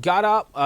11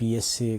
PSA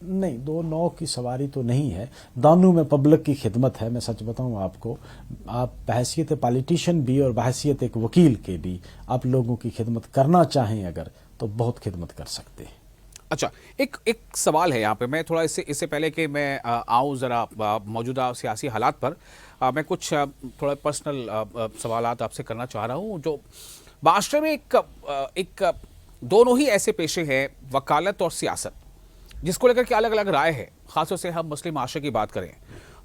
نہیں، دو نو کی سواری تو نہیں ہے، دونوں میں پبلک کی خدمت ہے. میں سچ بتاؤں آپ کو، آپ بحیثیت پالیٹیشین بھی اور بحیثیت ایک وکیل کے بھی آپ لوگوں کی خدمت کرنا چاہیں اگر تو بہت خدمت کر سکتے ہیں. اچھا، ایک سوال ہے یہاں پہ. میں تھوڑا اس سے پہلے کہ میں آؤں ذرا موجودہ سیاسی حالات پر، میں کچھ تھوڑا پرسنل سوالات آپ سے کرنا چاہ رہا ہوں. جو معاشرے میں ایک دونوں ہی ایسے پیشے ہیں، وکالت اور سیاست، جس کو لے کر کے الگ الگ رائے ہے، خاص طور سے ہم مسلم معاشرے کی بات کریں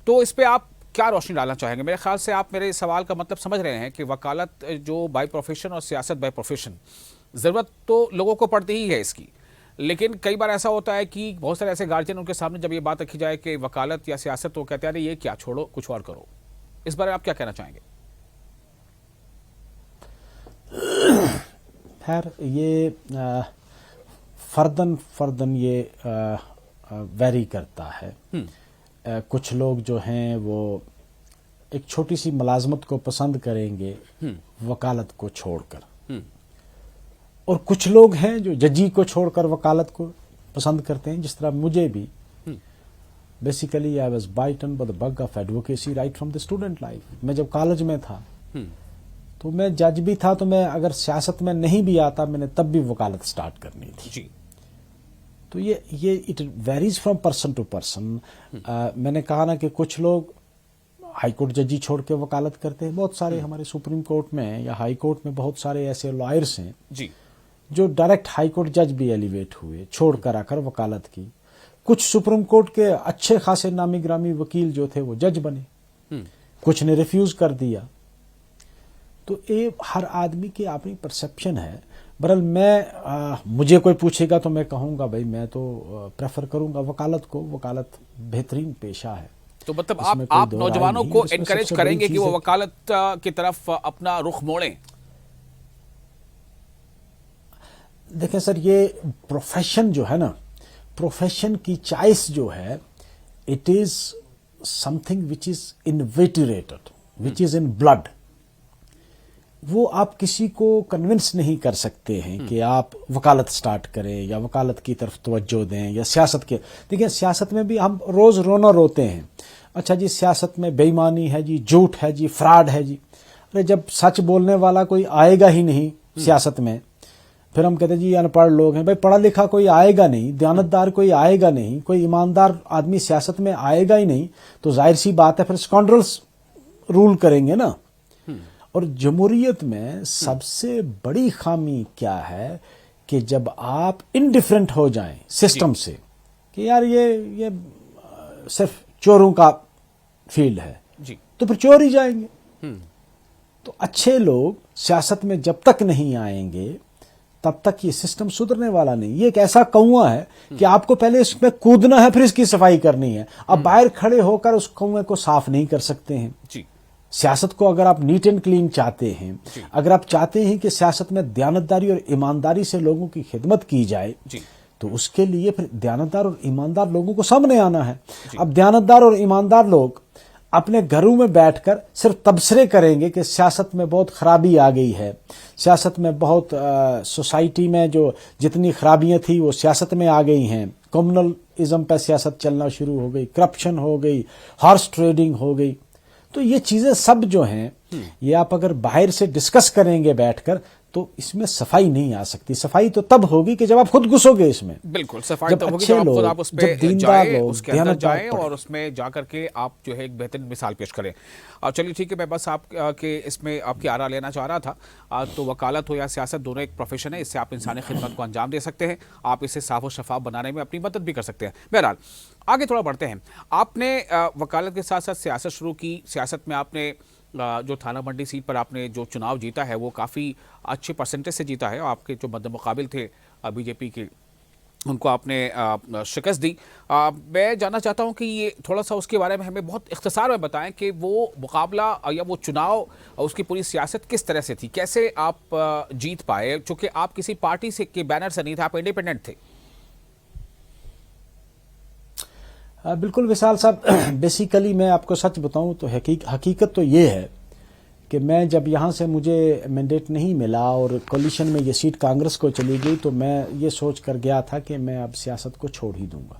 تو اس پہ آپ کیا روشنی ڈالنا چاہیں گے؟ میرے خیال سے آپ میرے سوال کا مطلب سمجھ رہے ہیں کہ وکالت جو بائی پروفیشن اور سیاست بائی پروفیشن، ضرورت تو لوگوں کو پڑتی ہی ہے اس کی، لیکن کئی بار ایسا ہوتا ہے کہ بہت سارے ایسے گارجین ان کے سامنے جب یہ بات رکھی جائے کہ وکالت یا سیاست، تو کہتے ہیں یہ کیا، چھوڑو کچھ اور کرو. اس بارے میں آپ کیا کہنا چاہیں گے؟ خیر، یہ فردن یہ ویری کرتا ہے. کچھ لوگ جو ہیں وہ ایک چھوٹی سی ملازمت کو پسند کریں گے وکالت کو چھوڑ کر، اور کچھ لوگ ہیں جو ججی کو چھوڑ کر وکالت کو پسند کرتے ہیں، جس طرح مجھے بھی. Basically I was bitten by the bug of advocacy right from the student life. میں جب کالج میں تھا تو میں جج بھی تھا، تو میں اگر سیاست میں نہیں بھی آتا میں نے تب بھی وکالت سٹارٹ کرنی تھی. جی. تو یہ it varies from person to person. میں نے کہا نا کہ کچھ لوگ ہائی کورٹ ججی چھوڑ کے وکالت کرتے ہیں. بہت سارے ہمارے سپریم کورٹ میں یا ہائی کورٹ میں بہت سارے ایسے لائرس ہیں جی جو ڈائریکٹ ہائی کورٹ جج بھی ایلیویٹ ہوئے، چھوڑ کر آ کر وکالت کی. کچھ سپریم کورٹ کے اچھے خاصے نامی گرامی وکیل جو تھے وہ جج بنے، کچھ نے ریفیوز کر دیا. تو یہ ہر آدمی کی اپنی پرسپشن ہے. برحال مجھے کوئی پوچھے گا تو میں کہوں گا بھائی میں تو پریفر کروں گا وکالت کو. وکالت بہترین پیشہ ہے. تو مطلب آپ نوجوانوں کو انکریج کریں گے کہ وہ وکالت کی طرف اپنا رخ موڑیں؟ دیکھیں سر، یہ پروفیشن جو ہے نا، پروفیشن کی چوائس جو ہے، it is something which is inveterated, which is in blood. وہ آپ کسی کو کنونس نہیں کر سکتے ہیں کہ آپ وکالت سٹارٹ کریں یا وکالت کی طرف توجہ دیں یا سیاست کے. دیکھیں سیاست میں بھی ہم روز رونا روتے ہیں، اچھا جی سیاست میں بے ایمانی ہے جی، جھوٹ ہے جی، فراڈ ہے جی. ارے جب سچ بولنے والا کوئی آئے گا ہی نہیں سیاست میں، پھر ہم کہتے ہیں جی ان پڑھ لوگ ہیں. بھائی پڑھا لکھا کوئی آئے گا نہیں، دیانتدار کوئی آئے گا نہیں، کوئی ایماندار آدمی سیاست میں آئے گا ہی نہیں، تو ظاہر سی بات ہے پھر اسکانڈرلس رول کریں گے نا. اور جمہوریت میں سب سے بڑی خامی کیا ہے کہ جب آپ انڈیفرنٹ ہو جائیں سسٹم سے کہ یار یہ صرف چوروں کا فیلڈ ہے، تو پھر چور ہی جائیں گے. تو اچھے لوگ سیاست میں جب تک نہیں آئیں گے تب تک یہ سسٹم سدھرنے والا نہیں. یہ ایک ایسا کنواں ہے کہ آپ کو پہلے اس میں کودنا ہے، پھر اس کی صفائی کرنی ہے. اب باہر کھڑے ہو کر اس کنویں کو صاف نہیں کر سکتے ہیں. سیاست کو اگر آپ نیٹ اینڈ کلین چاہتے ہیں، اگر آپ چاہتے ہیں کہ سیاست میں دیانتداری اور ایمانداری سے لوگوں کی خدمت کی جائے، تو اس کے لیے پھر دیانتدار اور ایماندار لوگوں کو سامنے آنا ہے. اب دیانتدار اور ایماندار لوگ اپنے گھروں میں بیٹھ کر صرف تبصرے کریں گے کہ سیاست میں بہت خرابی آ گئی ہے، سیاست میں بہت سوسائٹی میں جو جتنی خرابیاں تھیں وہ سیاست میں آ گئی ہیں. کمیونلزم پہ سیاست چلنا شروع ہو گئی، کرپشن ہو گئی، ہارس ٹریڈنگ ہو گئی. تو یہ چیزیں سب جو ہیں یہ آپ اگر باہر سے ڈسکس کریں گے بیٹھ کر تو اس میں صفائی نہیں آ سکتی. صفائی تو تب ہوگی کہ جب آپ خود گھسو گے اس میں. بالکل صفائی تو ہوگی جب خود آپ اس پہ جائیں، اس کے اندر جائیں اور اس میں جا کر کے آپ جو ہے ایک بہترین مثال پیش کریں. اور چلیے ٹھیک ہے، میں بس آپ کے اس میں آپ کی آراء لینا چاہ رہا تھا. تو وکالت ہو یا سیاست دونوں ایک پروفیشن ہے، اس سے آپ انسانی خدمت کو انجام دے سکتے ہیں، آپ اسے صاف و شفاف بنانے میں اپنی مدد بھی کر سکتے ہیں. بہرحال آگے تھوڑا بڑھتے ہیں. آپ نے وکالت کے ساتھ ساتھ سیاست شروع کی. سیاست میں آپ نے جو تھانہ منڈی سیٹ پر آپ نے جو چناؤ جیتا ہے وہ کافی اچھے پرسنٹیج سے جیتا ہے. آپ کے جو مد مقابل تھے بی جے پی کے، ان کو آپ نے شکست دی. میں جاننا چاہتا ہوں کہ یہ تھوڑا سا اس کے بارے میں ہمیں بہت اختصار میں بتائیں کہ وہ مقابلہ یا وہ چناؤ، اس کی پوری سیاست کس طرح سے تھی، کیسے آپ جیت پائے، چونکہ آپ کسی پارٹی سے کے بینر سے نہیں تھے، آپ انڈیپینڈنٹ تھے. بالکل وصال صاحب، بیسیکلی میں آپ کو سچ بتاؤں تو حقیقت تو یہ ہے کہ میں جب یہاں سے مجھے مینڈیٹ نہیں ملا اور کولیشن میں یہ سیٹ کانگریس کو چلی گئی تو میں یہ سوچ کر گیا تھا کہ میں اب سیاست کو چھوڑ ہی دوں گا.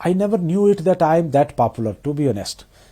I never knew it that I am that popular, to be honest.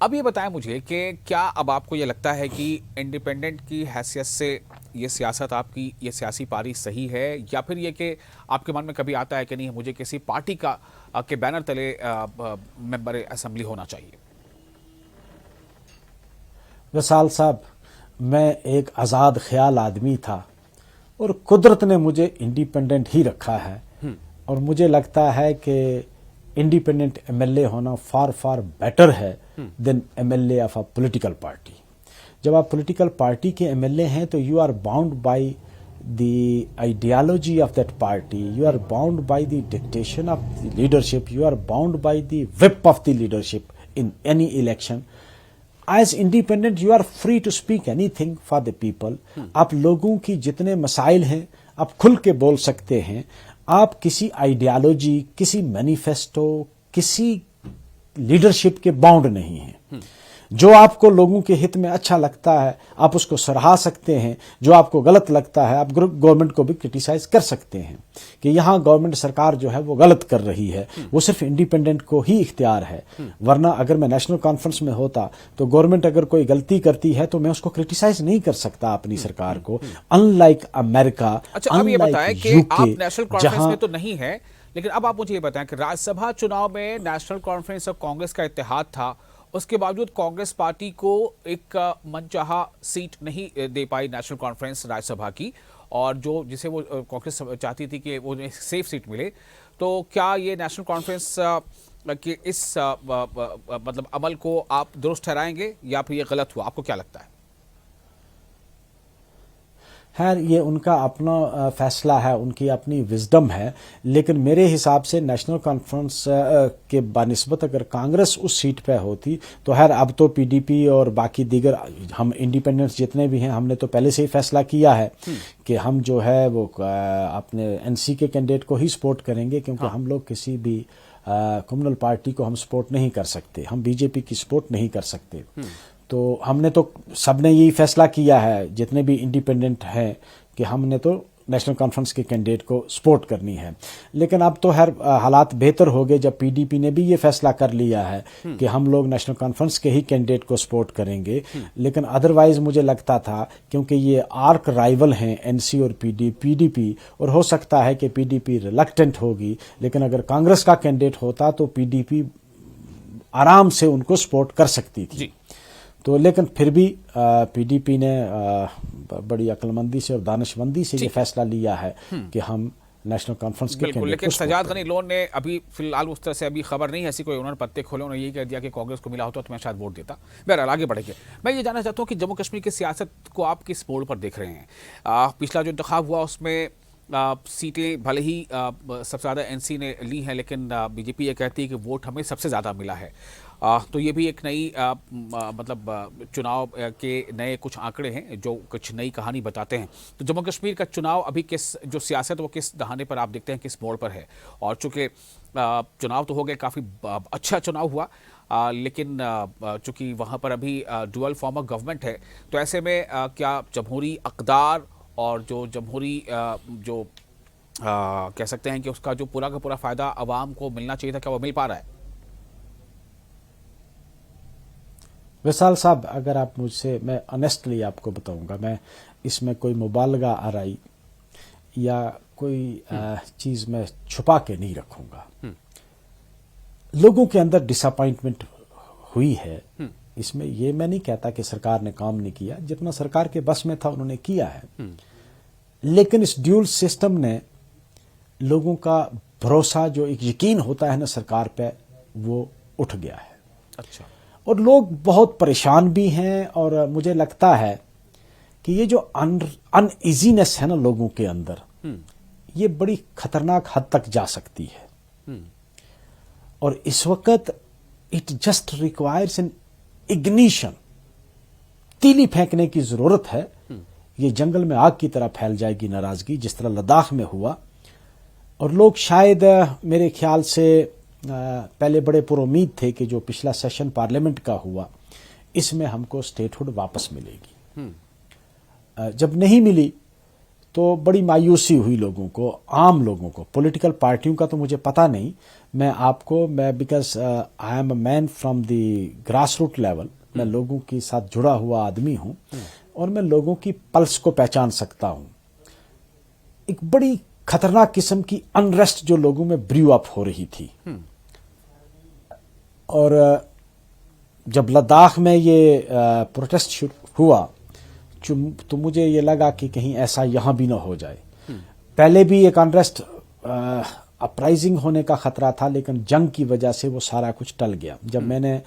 اب یہ بتائیں مجھے کہ کیا اب آپ کو یہ لگتا ہے کہ انڈیپینڈنٹ کی حیثیت سے یہ سیاست آپ کی یہ سیاسی پاری صحیح ہے، یا پھر یہ کہ آپ کے من میں کبھی آتا ہے کہ نہیں مجھے کسی پارٹی کا کے بینر تلے ممبر اسمبلی ہونا چاہیے؟ وصال صاحب، میں ایک آزاد خیال آدمی تھا اور قدرت نے مجھے انڈیپینڈنٹ ہی رکھا ہے، اور مجھے لگتا ہے کہ انڈیپینڈنٹ ایم ایل اے ہونا فار بیٹر ہے than M L A of a political party. جب آپ پولیٹیکل پارٹی کے ایم ایل اے ہیں تو you are bound by the ideology of that party, you are bound by the dictation of the leadership, you are bound by the whip of the leadership in any election. As independent you are free to speak anything for the people. آپ لوگوں کی جتنے مسائل ہیں آپ کھل کے بول سکتے ہیں. آپ کسی آئیڈیالوجی, کسی مینیفیسٹو, کسی لیڈرشپ کے باؤنڈ نہیں ہیں. جو آپ کو لوگوں کے ہت میں اچھا لگتا ہے آپ اس کو سراہا سکتے ہیں, جو آپ کو غلط لگتا ہے آپ گورنمنٹ کو بھی کرٹیسائز کر سکتے ہیں کہ یہاں گورنمنٹ سرکار جو ہے وہ غلط کر رہی ہے. وہ صرف انڈیپینڈنٹ کو ہی اختیار ہے. ورنہ اگر میں نیشنل کانفرنس میں ہوتا تو گورنمنٹ اگر کوئی غلطی کرتی ہے تو میں اس کو کرٹیسائز نہیں کر سکتا اپنی سرکار کو. ان لائک امریکہ, اچھا اب یہ بتائیں کہ آپ نیشنل کانفرنس جہاں میں تو نہیں ہے, لیکن اب آپ مجھے یہ بتائیں کہ راجیہ سبھا چناؤ میں نیشنل کانفرنس اور کانگریس کا اتحاد تھا, اس کے باوجود کانگریس پارٹی کو ایک من چاہا سیٹ نہیں دے پائی نیشنل کانفرنس راجیہ سبھا کی, اور جو جسے وہ کانگریس چاہتی تھی کہ وہ سیف سیٹ ملے. تو کیا یہ نیشنل کانفرنس کے اس مطلب عمل کو آپ درست ٹھہرائیں گے یا پھر یہ غلط ہوا؟ آپ کو کیا لگتا ہے؟ خیر یہ ان کا اپنا فیصلہ ہے, ان کی اپنی وزڈم ہے, لیکن میرے حساب سے نیشنل کانفرنس کے بنسبت اگر کانگریس اس سیٹ پہ ہوتی تو خیر اب تو پی ڈی پی اور باقی دیگر ہم انڈیپینڈنٹس جتنے بھی ہیں ہم نے تو پہلے سے ہی فیصلہ کیا ہے کہ ہم جو ہے وہ اپنے این سی کے کینڈیڈیٹ کو ہی سپورٹ کریں گے, کیونکہ ہم لوگ کسی بھی کمیونل پارٹی کو ہم سپورٹ نہیں کر سکتے, ہم بی جے پی کی سپورٹ نہیں کر سکتے. تو ہم نے تو سب نے یہی فیصلہ کیا ہے جتنے بھی انڈیپینڈنٹ ہیں کہ ہم نے تو نیشنل کانفرنس کے کینڈیڈیٹ کو سپورٹ کرنی ہے. لیکن اب تو ہر حالات بہتر ہو گئے جب پی ڈی پی نے بھی یہ فیصلہ کر لیا ہے کہ ہم لوگ نیشنل کانفرنس کے ہی کینڈیڈیٹ کو سپورٹ کریں گے. لیکن ادروائز مجھے لگتا تھا کیونکہ یہ آرک رائیول ہیں این سی اور پی ڈی پی, اور ہو سکتا ہے کہ پی ڈی پی ریلکٹنٹ ہوگی, لیکن اگر کانگریس کا کینڈیڈیٹ ہوتا تو پی ڈی پی آرام سے ان کو سپورٹ کر سکتی تھی. تو لیکن پھر بھی پی ڈی پی نے بڑی عقل مندی سے اور دانشمندی سے یہ فیصلہ لیا ہے کہ ہم نیشنل کانفرنس کے بالکل. لیکن سجاد غنی لون نے ابھی فی الحال اس طرح سے ابھی خبر نہیں ایسی کوئی, انہوں نے پتے کھولے, انہوں نے یہی کہہ دیا کہ کانگریس کو ملا ہوتا تو میں شاید ووٹ دیتا. بہرحال آگے بڑھیں گے. میں یہ جاننا چاہتا ہوں کہ جموں کشمیر کی سیاست کو آپ کس موڑ پر دیکھ رہے ہیں؟ پچھلا جو انتخاب ہوا اس میں سیٹیں بھلے ہی سب سے زیادہ این سی نے لی ہیں, لیکن بی جے پی یہ کہتی ہے کہ ووٹ ہمیں سب سے زیادہ ملا ہے. تو یہ بھی ایک نئی مطلب چناؤ کے نئے کچھ آنکڑے ہیں جو کچھ نئی کہانی بتاتے ہیں. تو جموں کشمیر کا چناؤ ابھی کس جو سیاست وہ کس دہانے پر آپ دیکھتے ہیں, کس موڑ پر ہے؟ اور چونکہ چناؤ تو ہو گئے, کافی اچھا چناؤ ہوا, لیکن چونکہ وہاں پر ابھی ڈوئل فارم آف گورنمنٹ ہے, تو ایسے میں کیا جمہوری اقدار اور جو جمہوری جو کہہ سکتے ہیں کہ اس کا جو پورا کا پورا فائدہ عوام کو ملنا چاہیے تھا, کیا وہ مل پا رہا ہے؟ وصال صاحب اگر آپ مجھ سے, میں آنیسٹلی آپ کو بتاؤں گا, میں اس میں کوئی مبالغہ آرائی یا کوئی چیز میں چھپا کے نہیں رکھوں گا. لوگوں کے اندر ڈس اپوائنٹمنٹ ہوئی ہے, اس میں یہ میں نہیں کہتا کہ سرکار نے کام نہیں کیا, جتنا سرکار کے بس میں تھا انہوں نے کیا ہے, لیکن اس ڈیول سسٹم نے لوگوں کا بھروسہ جو ایک یقین ہوتا ہے نا سرکار پہ وہ اٹھ گیا ہے. اچھا. اور لوگ بہت پریشان بھی ہیں, اور مجھے لگتا ہے کہ یہ جو ان ایزینس ہے نا لوگوں کے اندر, یہ بڑی خطرناک حد تک جا سکتی ہے. اور اس وقت it just requires an ignition, تیلی پھینکنے کی ضرورت ہے. یہ جنگل میں آگ کی طرح پھیل جائے گی ناراضگی, جس طرح لداخ میں ہوا. اور لوگ شاید میرے خیال سے پہلے بڑے پر امید تھے کہ جو پچھلا سیشن پارلیمنٹ کا ہوا اس میں ہم کو اسٹیٹ ہوڈ واپس ملے گی. جب نہیں ملی تو بڑی مایوسی ہوئی لوگوں کو، عام لوگوں کو. پولیٹیکل پارٹیوں کا تو مجھے پتہ نہیں. میں because I am a man from the grass root level, میں لوگوں کے ساتھ جڑا ہوا آدمی ہوں اور میں لوگوں کی پلس کو پہچان سکتا ہوں. ایک بڑی خطرناک قسم کی انریسٹ جو لوگوں میں بریو اپ ہو رہی تھی، اور جب لداخ میں یہ پروٹیسٹ شروع ہوا تو مجھے یہ لگا کہ کہیں ایسا یہاں بھی نہ ہو جائے. پہلے بھی ایک انریسٹ اپرائزنگ ہونے کا خطرہ تھا، لیکن جنگ کی وجہ سے وہ سارا کچھ ٹل گیا. جب میں نے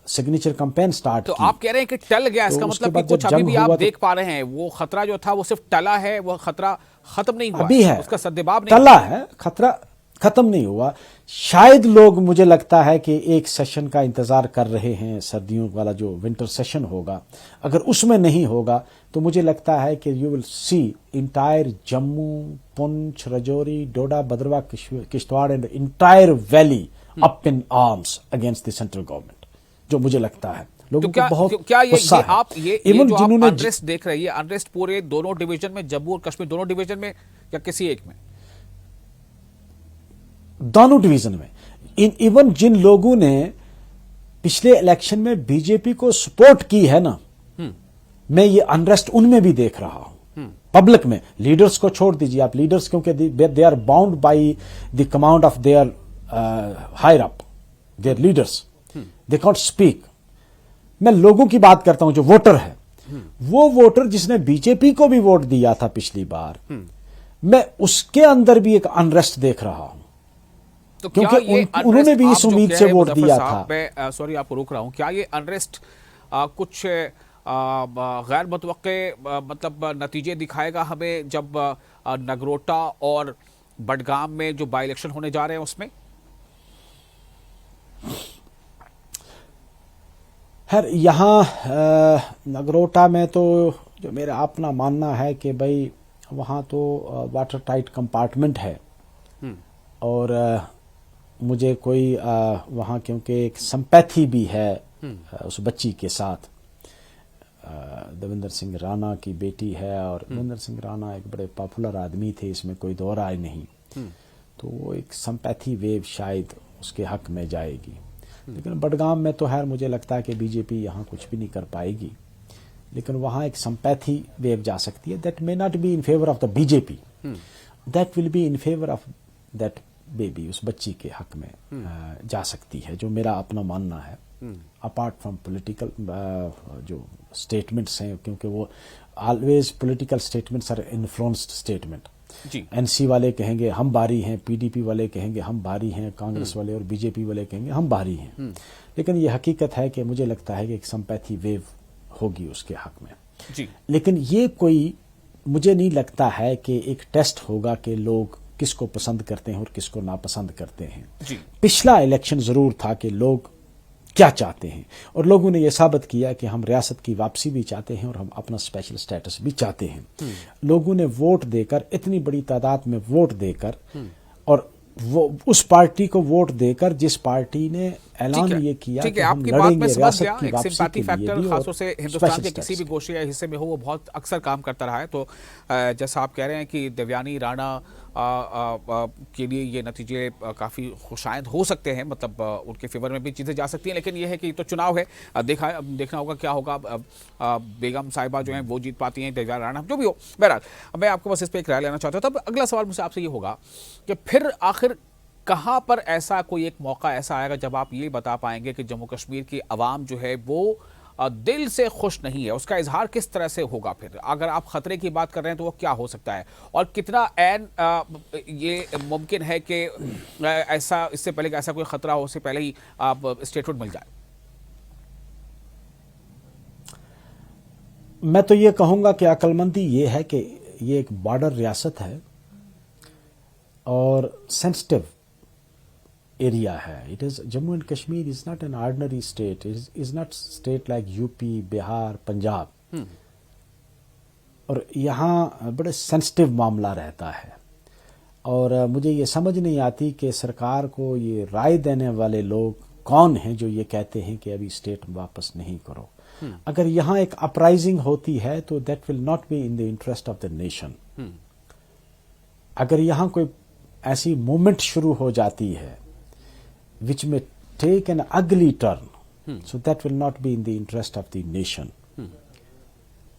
سگنیچر کمپین سٹارٹ کی، تو آپ کہہ رہے ہیں کہ ٹل گیا، اس کا مطلب کہ کچھ ابھی بھی آپ دیکھ پا رہے ہیں وہ خطرہ جو تھا وہ صرف ٹلا ہے، وہ خطرہ ختم نہیں ہوا ابھی ہے، اس کا سدباب نہیں ٹلا ہے، خطرہ ختم نہیں ہوا. شاید لوگ، مجھے لگتا ہے کہ ایک سیشن کا انتظار کر رہے ہیں، سردیوں والا جو ونٹر سیشن ہوگا. اگر اس میں نہیں ہوگا تو مجھے لگتا ہے کہ you will see entire Jammu, Poonch, Rajouri, Doda, Bhaderwah, Kishtwar and entire valley up in arms against the central government, جو مجھے لگتا ہے. لوگوں کو بہت غصہ ہے. آپ یہ جو آپ انریسٹ دیکھ رہے ہیں، یہ انریسٹ پورے دونوں ڈویژن میں، جموں اور کشمیر دونوں ڈویژن میں، یا کسی ایک میں؟ دونوں ڈویژن میں. ایون جن لوگوں نے پچھلے الیکشن میں بی جے پی کو سپورٹ کی ہے نا، میں یہ انریسٹ ان میں بھی دیکھ رہا ہوں. پبلک میں لیڈرز کو چھوڑ دیجیے آپ، لیڈرز کیونکہ they are bound by the command of their higher up, their leaders, they can't speak. میں لوگوں کی بات کرتا ہوں جو ووٹر ہے، وہ ووٹر جس نے بی جے پی کو بھی ووٹ دیا تھا پچھلی بار، میں اس کے اندر بھی ایک انریسٹ دیکھ رہا ہوں. تو کیونکہ انہوں نے بھی اس امید سے ووٹ دیا تھا. میں سوری آپ کو روک رہا ہوں، کیا یہ انریسٹ کچھ غیر متوقع مطلب نتیجے دکھائے گا ہمیں جب نگروٹا اور بڈگام میں جو بائی الیکشن ہونے جا رہے ہیں اس میں؟ یہاں نگروٹا میں تو جو میرا اپنا ماننا ہے کہ بھائی وہاں تو واٹر ٹائٹ کمپارٹمنٹ ہے، اور مجھے کوئی وہاں کیونکہ ایک سمپیتھی بھی ہے اس بچی کے ساتھ. دیویندر سنگھ رانا کی بیٹی ہے، اور دیویندر سنگھ رانا ایک بڑے پاپولر آدمی تھے، اس میں کوئی دو رائے نہیں. تو وہ ایک سمپیتھی ویو شاید اس کے حق میں جائے گی. لیکن بڈگام میں تو خیر مجھے لگتا ہے کہ بی جے پی یہاں کچھ بھی نہیں کر پائے گی، لیکن وہاں ایک سمپیتھی ویو جا سکتی ہے. That may not be in favour of the B J P, that will be in favour of that baby, اس بچی کے حق میں جا سکتی ہے، جو میرا اپنا ماننا ہے. اپارٹ فرام پولیٹیکل جو اسٹیٹمنٹس ہیں، کیونکہ وہ always political statements are influenced statement. N C والے کہیں گے ہم بھاری ہیں، پی ڈی پی والے کہیں گے ہم بھاری ہیں، کانگریس والے اور بی جے پی والے کہیں گے ہم بھاری ہیں. لیکن یہ حقیقت ہے کہ مجھے لگتا ہے کہ ایک سمپیتھی ویو ہوگی اس کے حق میں. لیکن یہ کوئی مجھے نہیں لگتا ہے کہ ایک ٹیسٹ ہوگا کہ لوگ کس کو پسند کرتے ہیں اور کس کو ناپسند کرتے ہیں. پچھلا الیکشن ضرور تھا کہ لوگ کیا چاہتے ہیں، اور لوگوں نے یہ ثابت کیا کہ ہم ریاست کی واپسی بھی چاہتے ہیں اور ہم اپنا اسپیشل سٹیٹس بھی چاہتے ہیں. لوگوں نے ووٹ دے کر، اتنی بڑی تعداد میں ووٹ دے کر، اور وہ اس پارٹی کو ووٹ دے کر جس پارٹی نے اعلان یہ کیا کہ ہم لڑیں گے ریاست کی واپسی کے لیے بھی، خاص طور سے ہندوستان کے کسی بھی گوشے یا حصے میں ہو، وہ بہت اکثر کام کرتا رہا ہے. تو جیسا آپ کہہ رہے ہیں کہ دیویانی رانا کے لیے یہ نتیجے کافی خوشائند ہو سکتے ہیں، مطلب ان کے فیور میں بھی چیزیں جا سکتی ہیں. لیکن یہ ہے کہ تو چناؤ ہے، دیکھنا ہوگا کیا ہوگا. بیگم صاحبہ جو ہیں وہ جیت پاتی ہیں، دیویانی رانا جو بھی ہو. بہرحال میں آپ کو بس اس پہ ایک رائے لینا چاہتا ہوں. تب اگلا سوال مجھ سے آپ سے یہ ہوگا کہ پھر آخر کہاں پر ایسا کوئی ایک موقع ایسا آئے گا جب آپ یہ بتا پائیں گے کہ جموں کشمیر کی عوام جو ہے وہ دل سے خوش نہیں ہے؟ اس کا اظہار کس طرح سے ہوگا؟ پھر اگر آپ خطرے کی بات کر رہے ہیں تو وہ کیا ہو سکتا ہے، اور کتنا یہ ممکن ہے کہ ایسا اس سے پہلے کہ ایسا کوئی خطرہ ہو، اس سے پہلے ہی آپ اسٹیٹمنٹ مل جائے؟ میں تو یہ کہوں گا کہ عقل مندی یہ ہے کہ یہ ایک بارڈر ریاست ہے اور سینسٹیو ایریا ہے. It is Jammu and Kashmir is not an ordinary state, is not state like U P, Bihar, Punjab. اور یہاں بڑے سینسٹیو معاملہ رہتا ہے، اور مجھے یہ سمجھ نہیں آتی کہ سرکار کو یہ رائے دینے والے لوگ کون ہیں جو یہ کہتے ہیں کہ ابھی اسٹیٹ واپس نہیں کرو. اگر یہاں ایک اپرائزنگ ہوتی ہے تو that will not be in the interest of the nation. اگر یہاں کوئی ایسی موومنٹ شروع ہو جاتی ہے which may take an ugly turn, so that will not be in the interest of the nation.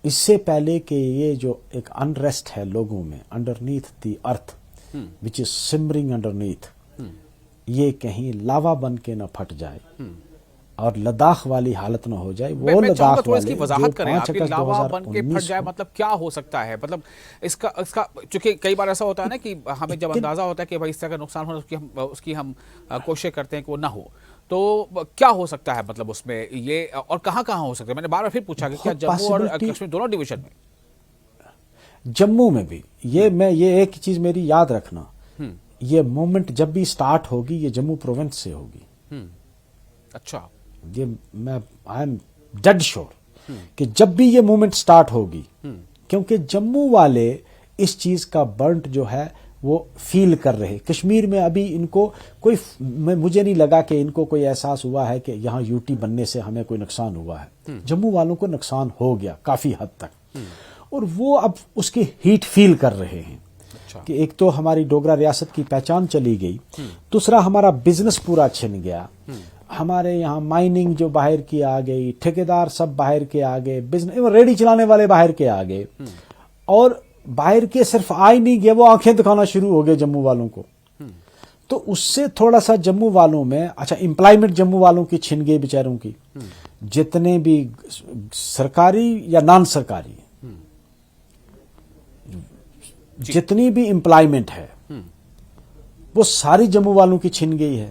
اس سے پہلے کہ یہ جو ایک انریسٹ ہے لوگوں میں انڈرنیتھ دی ارتھ وچ از سمرنگ انڈرنیتھ, یہ کہیں لاوا بن کے نہ پھٹ جائے اور لداخ والی حالت نہ ہو جائے. وہ لداخ اس کی وضاحت کریں آپ, لاوا بن کے پھٹ جائے مطلب کیا ہو سکتا ہے؟ مطلب اس کا چونکہ کئی بار ایسا ہوتا ہے نا کہ ہمیں جب اندازہ ہوتا ہے کہ بھائی اس طرح کا نقصان ہونا, اس کی ہم کوشش کرتے ہیں کہ وہ نہ ہو, تو کیا ہو سکتا ہے مطلب اس میں یہ, اور کہاں کہاں ہو سکتا ہے؟ میں نے بار بار پھر پوچھا کہ کیا جموں اور کشمیر دونوں ڈویژن میں؟ جموں میں بھی یہ ایک چیز میری یاد رکھنا, یہ موومنٹ جب بھی سٹارٹ ہوگی یہ جموں پروونس سے ہوگی. اچھا, یہ میں آئی ایم ڈیڈ شور کہ جب بھی یہ موومنٹ سٹارٹ ہوگی, کیونکہ جموں والے اس چیز کا برنٹ جو ہے وہ فیل کر رہے. کشمیر میں ابھی ان کو کوئی, مجھے نہیں لگا کہ ان کو کوئی احساس ہوا ہے کہ یہاں یو ٹی بننے سے ہمیں کوئی نقصان ہوا ہے. جموں والوں کو نقصان ہو گیا کافی حد تک, اور وہ اب اس کی ہیٹ فیل کر رہے ہیں کہ ایک تو ہماری ڈوگرا ریاست کی پہچان چلی گئی, دوسرا ہمارا بزنس پورا چھن گیا, ہمارے یہاں مائننگ جو باہر کی آ گئی, ٹھیکیدار سب باہر کے آ گئے, بزنس ریڈی چلانے والے باہر کے آ گئے, اور باہر کے صرف آئی نہیں گئے, وہ آنکھیں دکھانا شروع ہو گئے جموں والوں کو. تو اس سے تھوڑا سا جموں والوں میں, اچھا امپلائمنٹ جموں والوں کی چھن گئی بیچاروں کی, جتنے بھی سرکاری یا نان سرکاری جتنی بھی امپلائمنٹ ہے وہ ساری جموں والوں کی چھن گئی ہے.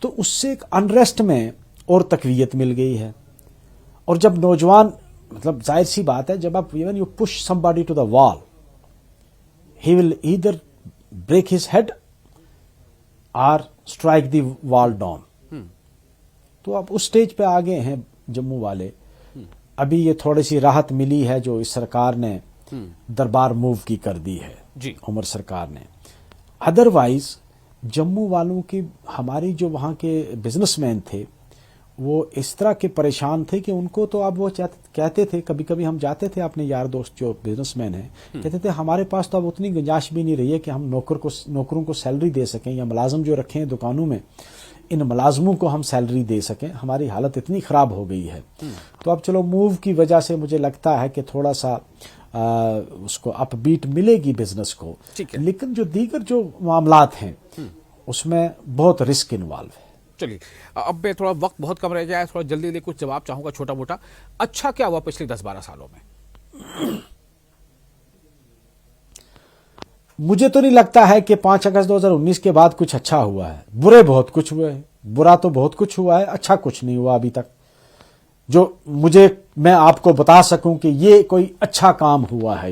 تو اس سے ایک انریسٹ میں اور تقویت مل گئی ہے. اور جب نوجوان, مطلب ظاہر سی بات ہے, جب آپ even you push somebody to the wall, he will either break his head or strike the wall down. تو آپ اس سٹیج پہ آگے ہیں جموں والے. ابھی یہ تھوڑی سی راحت ملی ہے جو اس سرکار نے دربار موو کی کر دی ہے, جی عمر سرکار نے. ادروائز جموں والوں کی, ہماری جو وہاں کے بزنس مین تھے وہ اس طرح کے پریشان تھے کہ ان کو تو اب وہ کہتے تھے, کبھی کبھی ہم جاتے تھے اپنے یار دوست جو بزنس مین ہیں, کہتے تھے ہمارے پاس تو اب اتنی گنجائش بھی نہیں رہی ہے کہ ہم نوکروں کو سیلری دے سکیں, یا ملازم جو رکھے ہیں دکانوں میں ان ملازموں کو ہم سیلری دے سکیں, ہماری حالت اتنی خراب ہو گئی ہے. تو اب چلو موو کی وجہ سے مجھے لگتا ہے کہ تھوڑا سا اس کو اپ بیٹ ملے گی بزنس کو, لیکن جو دیگر جو معاملات ہیں اس میں بہت رسک انوالو ہے. چلیے اب میں تھوڑا وقت بہت کم رہ جائے, تھوڑا جلدی کچھ جواب چاہوں گا چھوٹا موٹا. اچھا کیا ہوا پچھلے 10-12 سالوں میں؟ مجھے تو نہیں لگتا ہے کہ 5 اگست 2019 کے بعد کچھ اچھا ہوا ہے. برے بہت کچھ ہوئے ہیں, برا تو بہت کچھ ہوا ہے, اچھا کچھ نہیں ہوا ابھی تک جو میں آپ کو بتا سکوں کہ یہ کوئی اچھا کام ہوا ہے.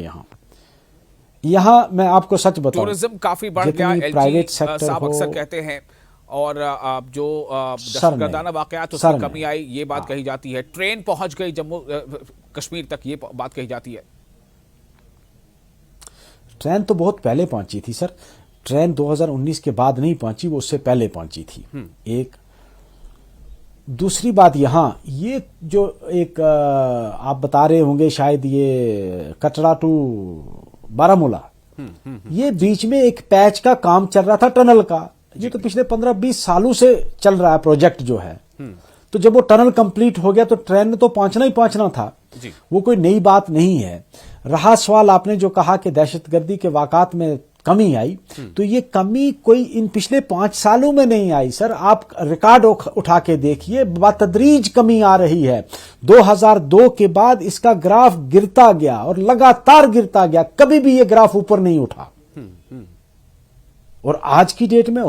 یہاں میں آپ کو سچ بتاؤں, ٹورزم کافی بڑھ گیا, پرائیویٹ سیکٹر صاحب اکثر کہتے ہیں, اور جو دہشت گردانہ واقعات اس میں کمی آئی یہ بات کہی جاتی ہے. ٹرین پہنچ گئی جموں کشمیر تک یہ بات کہی جاتی ہے. ٹرین تو بہت پہلے پہنچی تھی سر, ٹرین 2019 کے بعد نہیں پہنچی, وہ اس سے پہلے پہنچی تھی. ایک دوسری بات, یہاں یہ جو ایک آپ بتا رہے ہوں گے شاید یہ کٹرا ٹو بارامولہ, یہ بیچ میں ایک پیچ کا کام چل رہا تھا ٹنل کا, یہ تو پچھلے 15-20 سالوں سے چل رہا ہے پروجیکٹ جو ہے. تو جب وہ ٹنل کمپلیٹ ہو گیا تو ٹرین نے تو پہنچنا ہی پہنچنا تھا, وہ کوئی نئی بات نہیں ہے. رہا سوال آپ نے جو کہا کہ دہشت گردی کے واقعات میں کمی آئی, تو یہ کمی کوئی ان پچھلے 5 سالوں میں نہیں آئی سر. آپ ریکارڈ اٹھا کے دیکھیے, بتدریج کمی آ رہی ہے. 2002 کے بعد اس کا گراف گرتا گیا اور لگاتار گرتا گیا, کبھی بھی یہ گراف اوپر نہیں اٹھا. اور آج کی ڈیٹ میں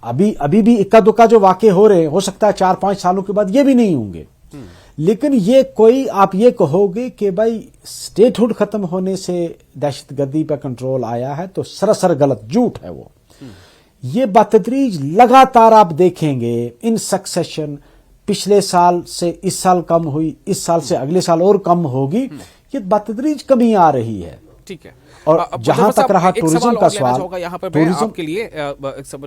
ابھی بھی اکا دکا جو واقع ہو رہے ہیں, ہو سکتا ہے 4-5 سالوں کے بعد یہ بھی نہیں ہوں گے. لیکن یہ کوئی آپ یہ کہو گے کہ بھائی اسٹیٹ ہوڈ ختم ہونے سے دہشت گردی پہ کنٹرول آیا ہے, تو سراسر غلط, جھوٹ ہے وہ. یہ بتدریج لگاتار آپ دیکھیں گے ان سکسیشن, پچھلے سال سے اس سال کم ہوئی, اس سال سے اگلے سال اور کم ہوگی, یہ بتدریج کمی آ رہی ہے. ٹھیک ہے. اور جہاں تک رہا ایک ٹورزم سوال کا اور لینا سوال، چاہوں گا یہاں پہ میں ٹورزم آپ کے لیے،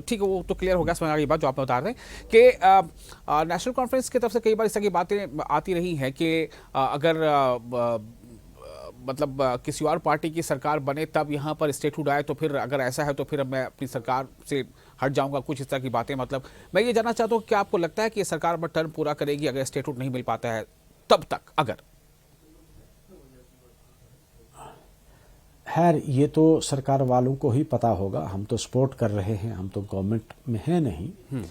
ٹھیک ہے وہ تو کلیئر ہو گیا، سمجھ آ گئی بات جو آپ بتا رہے ہیں کہ نیشنل کانفرنس کی طرف سے کئی بار اس طرح کی باتیں آتی رہی ہیں کہ اگر مطلب کسی اور پارٹی کی سرکار بنے تب یہاں پر اسٹیٹہوڈ آئے، تو پھر اگر ایسا ہے تو پھر میں اپنی سرکار سے ہٹ جاؤں گا، کچھ اس طرح کی باتیں. مطلب میں یہ جاننا چاہتا ہوں کہ آپ کو لگتا ہے کہ یہ سرکار اپنا ٹرم پورا کرے گی اگر اسٹیٹہوڈ نہیں مل پاتا ہے تب تک؟ اگر خیر یہ تو سرکار والوں کو ہی پتا ہوگا، ہم تو سپورٹ کر رہے ہیں، ہم تو گورنمنٹ میں ہیں نہیں،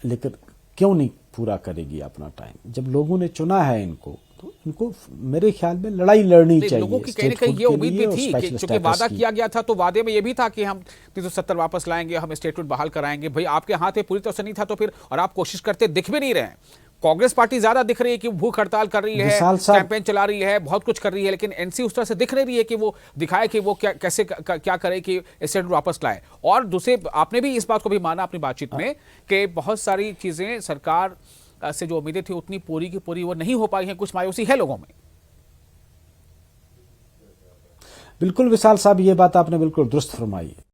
لیکن کیوں نہیں پورا کرے گی اپنا ٹائم؟ جب لوگوں نے چنا ہے ان کو میرے خیال میں لڑائی لڑنی چاہیے. لوگوں کی کہیں نہ کہیں یہ امید بھی تھی کہ چونکہ وعدہ کیا گیا تھا تو وعدے میں یہ بھی تھا کہ ہم 370 واپس لائیں گے، ہم اسٹیٹہوڈ بحال کرائیں گے. بھئی آپ کے ہاتھ پوری طرح سے نہیں تھا تو پھر، اور آپ کوشش کرتے دکھ بھی نہیں رہے ہیں. کانگریس پارٹی زیادہ دکھ رہی ہے کہ بھوک ہڑتال کر رہی ہے، کیمپین چلا رہی ہے، بہت کچھ کر رہی ہے، لیکن این سی اس طرح سے دکھ نہیں رہی ہے کہ وہ دکھائے کہ وہ کیسے کیا کرے کہ اسٹیٹہوڈ واپس لائے. اور دوسرے آپ نے بھی اس بات کو بھی مانا اپنی بات چیت میں کہ بہت ساری چیزیں سرکار سے جو امیدیں تھیں اتنی پوری کی پوری وہ نہیں ہو پائی ہیں، کچھ مایوسی ہے لوگوں میں. بالکل وصال صاحب، یہ بات آپ نے بالکل درست فرمائی.